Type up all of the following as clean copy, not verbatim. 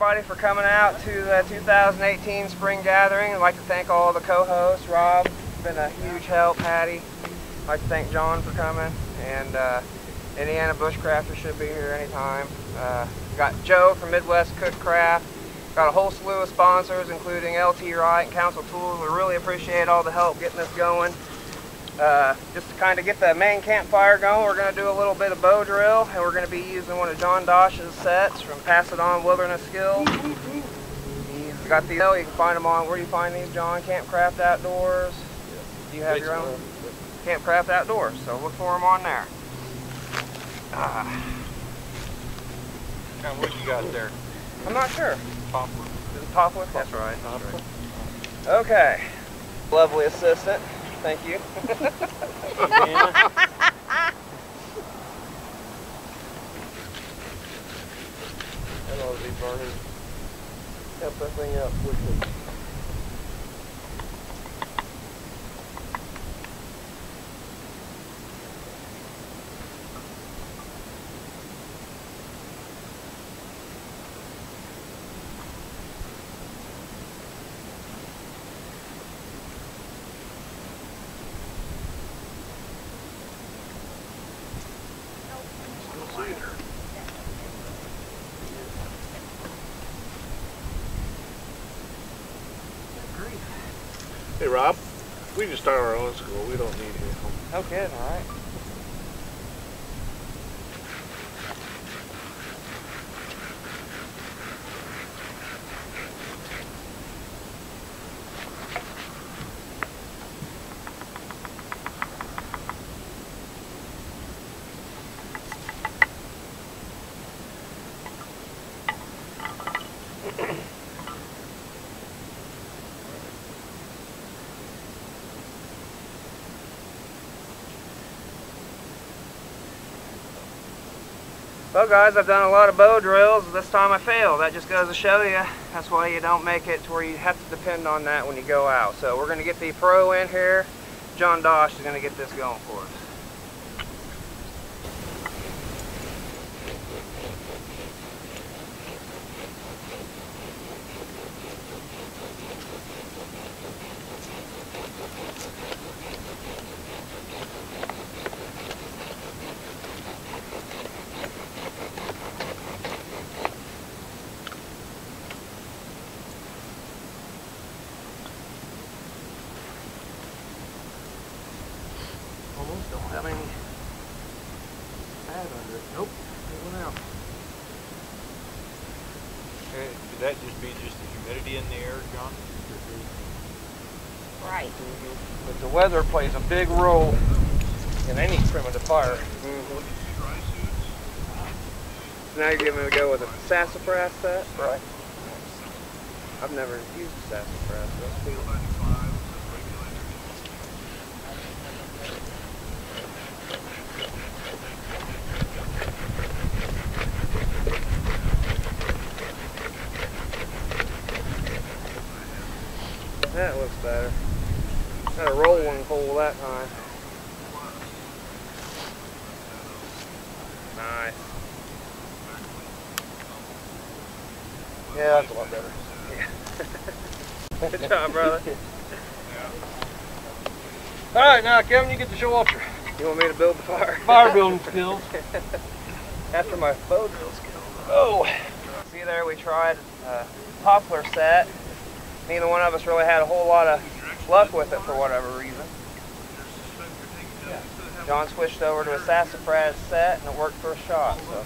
everybody for coming out to the 2018 spring gathering. I'd like to thank all the co-hosts. Rob, been a huge help. Patty, I'd like to thank John for coming, and Indiana Bushcrafter should be here anytime. Got Joe from Midwest Cook Craft. Got a whole slew of sponsors, including LT Wright and Council Tools. We really appreciate all the help getting this going. Just to kind of get the main campfire going, we're going to do a little bit of bow drill, and we're going to be using one of John Dosh's sets from Pass It On Wilderness Skills. He's got these, you can find them on, where do you find these, John? Campcraft Outdoors? Do you have your own? Campcraft Outdoors, so look for them on there. Kind of what you got there? I'm not sure. Poplar? Is it poplar? That's right. Okay. Lovely assistant. Thank you. That ought to be burning. Help that thing out quickly. Hey Rob, we just start our own school. We don't need help. No kidding, all right. Well guys, I've done a lot of bow drills. This time I failed. That just goes to show you. That's why you don't make it to where you have to depend on that when you go out. So we're going to get the pro in here. John Dosh is going to get this going for us. Almost don't have any pad under it. Nope, it went out. Could that just be just the humidity in the air, John? Right. But the weather plays a big role in any primitive fire. Now you're giving it a go with a sassafras set? Right. I've never used a sassafras. That's cool. That looks better. Had a rolling pole that time. Nice. Yeah, that's a lot better. Yeah. Good job, brother. All right, now Kevin, you get to show off your You want me to build the fire? fire building skills. After my bow drill skills. Oh. See there, we tried a poplar set. Neither one of us really had a whole lot of luck with it for whatever reason. John switched over to a sassafras set and it worked first shot. So.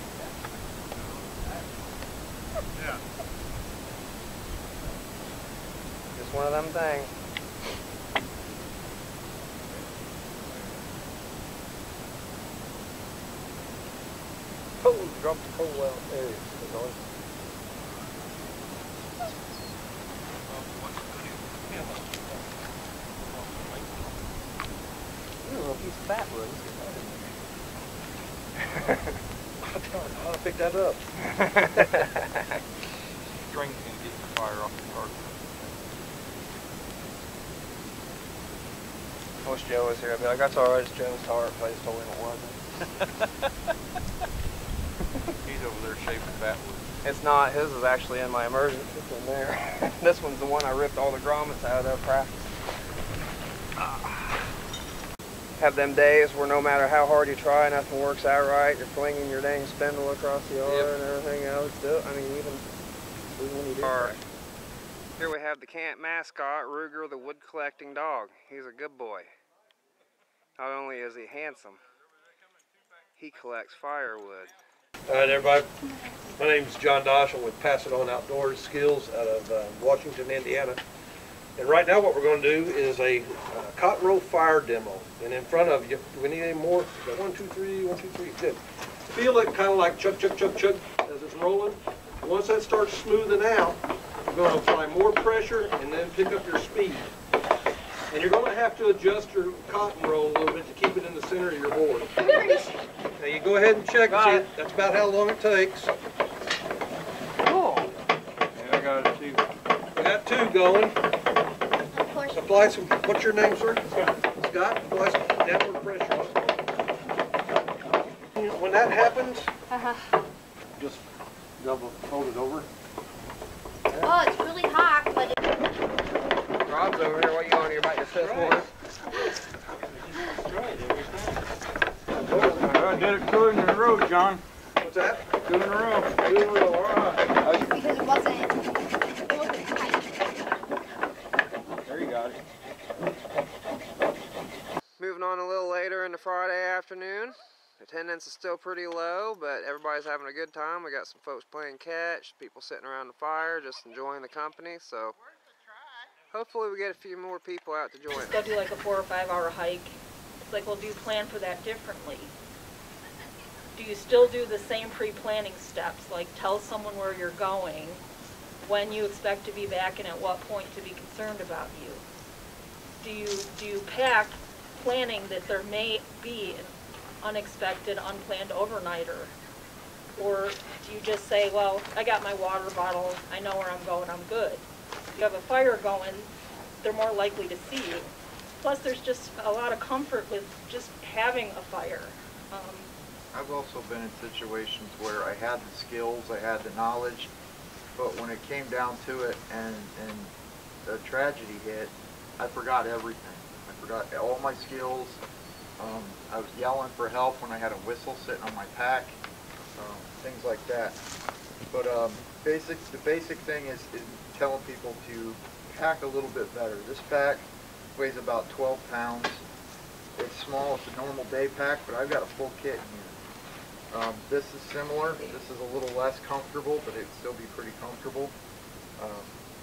Just one of them things. Oh, dropped the pole out. There it is. He's fat, bro. I'll pick that up. String's going to get the fire off the target. I wish Joe was here. I'd be like, that's alright, it's Joe's heart, but I just told him it wasn't. He's over there shaping backwards. It's not. His is actually in my emergency. It's in there. This one's the one I ripped all the grommets out of practice. Have them days where no matter how hard you try, nothing works out right. You're flinging your dang spindle across the yard and everything else. Still, I mean, even when you do that. Here we have the camp mascot, Ruger, the wood collecting dog. He's a good boy. Not only is he handsome, he collects firewood. All right, everybody. My name is John Dosh. I'm with Pass It On Outdoors Skills out of Washington, Indiana. And right now what we're going to do is a cotton row fire demo. And in front of you, do we need any more? We got 1, 2, 3, 1, 2, 3. Good. Feel it kind of like chug, chug, chug, chug as it's rolling. And once that starts smoothing out, you're going to apply more pressure and then pick up your speed. And you're going to have to adjust your cotton roll a little bit to keep it in the center of your board. Now you go ahead and check and see. That's about how long it takes. Oh. And I got it too. We got 2 going. Apply some, what's your name, sir? Scott. Apply some downward pressure on it. When that happens, just double fold it over. Oh, it's really hot, but Rob's over here. What you on here about your fifth one? I did it 2 in a row, John. What's that? 2 in a row. 2 in a row, all right. because it wasn't tight. There you got it. Moving on a little later in the Friday afternoon. Attendance is still pretty low, but everybody's having a good time. We got some folks playing catch, people sitting around the fire, just enjoying the company. So hopefully we get a few more people out to join us. Go do like a 4 or 5 hour hike. It's like, well, do you plan for that differently? Do you still do the same pre-planning steps, like tell someone where you're going, when you expect to be back, and at what point to be concerned about you? Do you pack planning that there may be an unexpected, unplanned overnighter? Or do you just say, well, I got my water bottle, I know where I'm going, I'm good? If you have a fire going, they're more likely to see you. Plus, there's just a lot of comfort with just having a fire. I've also been in situations where I had the skills, I had the knowledge, but when it came down to it and the tragedy hit, I forgot everything. I forgot all my skills. I was yelling for help when I had a whistle sitting on my pack, things like that. But the basic thing is telling people to pack a little bit better. This pack weighs about 12 pounds. It's small, it's a normal day pack, but I've got a full kit in here. This is similar. This is a little less comfortable, but it'd still be pretty comfortable.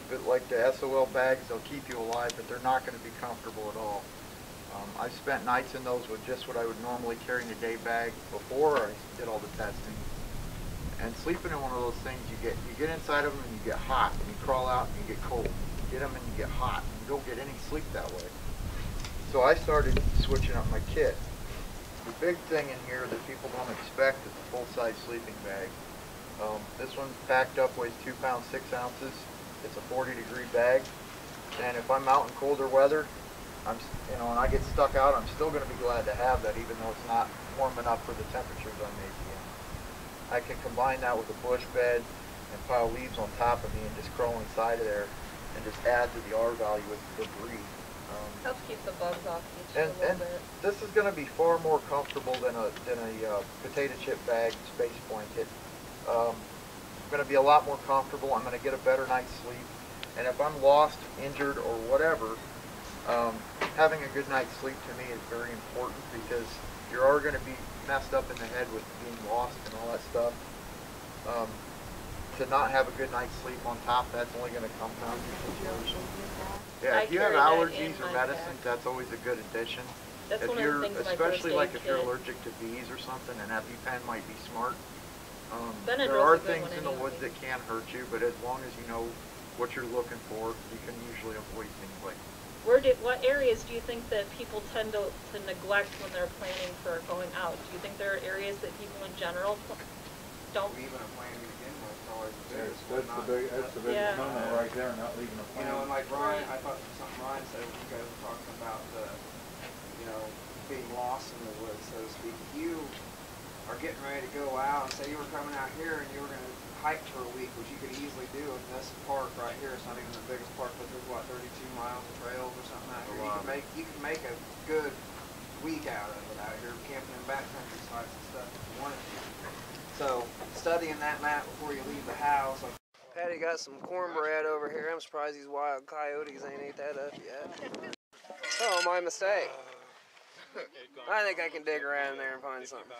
But like the SOL bags, they'll keep you alive, but they're not going to be comfortable at all. I spent nights in those with just what I would normally carry in a day bag before I did all the testing. And sleeping in one of those things, you get inside of them and you get hot, and you crawl out and you get cold. You get them and you get hot. You don't get any sleep that way. So I started switching up my kit. The big thing in here that people don't expect is a full-size sleeping bag. This one's packed up, weighs 2 pounds 6 ounces. It's a 40-degree bag, and if I'm out in colder weather, and I get stuck out, I'm still going to be glad to have that, even though it's not warm enough for the temperatures I may be in. I can combine that with a bush bed and pile leaves on top of me and just crawl inside of there and just add to the R value with debris. Helps keep the bugs off each And a little bit. this is going to be far more comfortable than a potato chip bag space blanket. It's going to be a lot more comfortable. I'm going to get a better night's sleep. And if I'm lost, injured, or whatever, having a good night's sleep to me is very important, because you're already going to be messed up in the head with being lost and all that stuff. To not have a good night's sleep on top, that's only going to compound your situation. Yeah, if you have allergies or medicines, that's always a good addition. That's If one of the you're, things in my especially first like aid if you're kit. allergic to bees or something, an EpiPen might be smart. There Benadryl's are a good things one in the anyway. woods that can hurt you, but as long as you know what you're looking for, you can usually avoid things like What areas do you think that people tend to neglect when they're planning for going out? Do you think there are areas that people in general don't? Leaving a plan to begin with is always the biggest. That's the biggest Yeah. no-no right there, not leaving a You plan. know, and like Ryan, I thought something Ryan said when you guys were talking about being lost in the woods, so to speak. If you are getting ready to go out, and say you were coming out here and you were going to hike for a week, which you could easily do in this park right here. It's not even the biggest park, but there's what, 32 miles of trails or something out here. You can make a good week out of it out here, camping in backcountry sites and stuff if you wanted to. So studying that map before you leave the house. Patty got some cornbread over here. I'm surprised these wild coyotes ain't ate that up yet. Oh, my mistake. I think I can dig around in there and find something.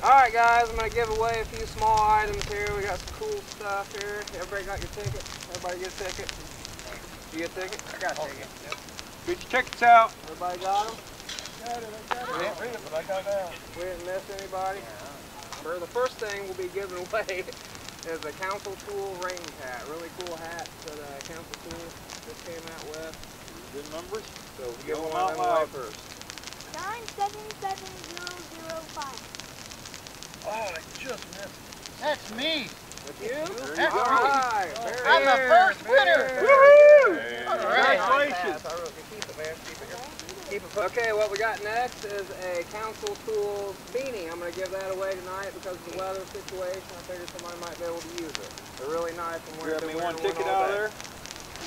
Alright guys, I'm going to give away a few small items here. We got some cool stuff here. Everybody got your ticket? Everybody get a ticket? You get a ticket? I got a ticket. Yep. Get your tickets out. Everybody got them? I didn't read it, but I got it out. We didn't miss anybody? For the first thing we'll be giving away is a Council Tool rain hat. Really cool hat that Council Tool just came out with. Good numbers. So we'll give one of them away first. 977005. Oh, I just missed it. That's me. With you? That's All right. I'm the first winner. Woohoo! All right. Congratulations. Keep it, man. Keep it. Keep it. Okay, what we got next is a Council Tools beanie. I'm going to give that away tonight because of the weather situation. I figured somebody might be able to use it. They're really nice and we're Grab me one ticket out of there.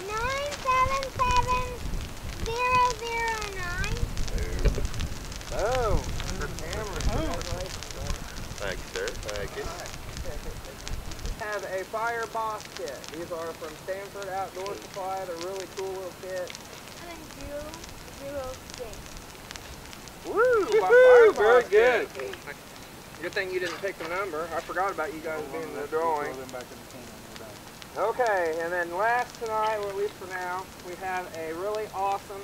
977009. Oh, for Cameron. Congratulations. Thank you, sir. Thank you. Have a fire boss kit. These are from Stanford Outdoor Supply. They're really cool little kit. And then 006. Woo! Woo-hoo, very good. Good thing you didn't pick the number. I forgot about you guys being in the drawing. Okay, and then last tonight, or at least for now, we have a really awesome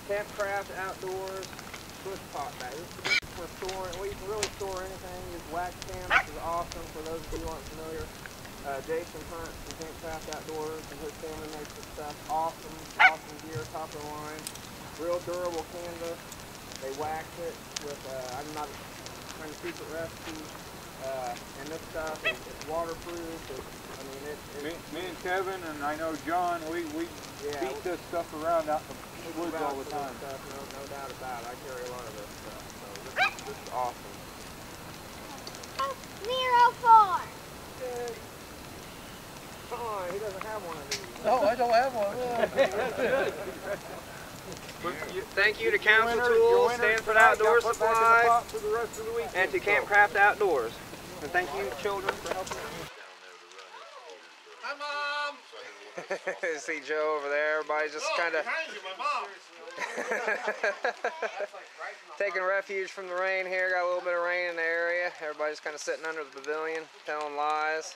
Campcraft Outdoors bush pot bag. This is for storing, well, you can really store anything. Use wax cam, which is awesome for those of you who aren't familiar. Jason Hunt from Campcraft Outdoors and his family makes this stuff. Awesome gear, top of the line. Real durable canvas. They wax it with, I'm not trying to secret recipe. And this stuff is waterproof. Me and Kevin and I know John, we beat this stuff around out in the woods all the time. Stuff, no doubt about it. I carry a lot of this stuff. So this is awesome. 04. Good. He doesn't have one of these. No, I don't have one. Thank you to Council Tools, Stanford Outdoor Supply, and to Campcraft Outdoors. And thank you, children, for helping us. Hi, Mom. See Joe over there. Everybody's just kind of taking refuge from the rain here. Got a little bit of rain in the area. Everybody's kind of sitting under the pavilion, telling lies.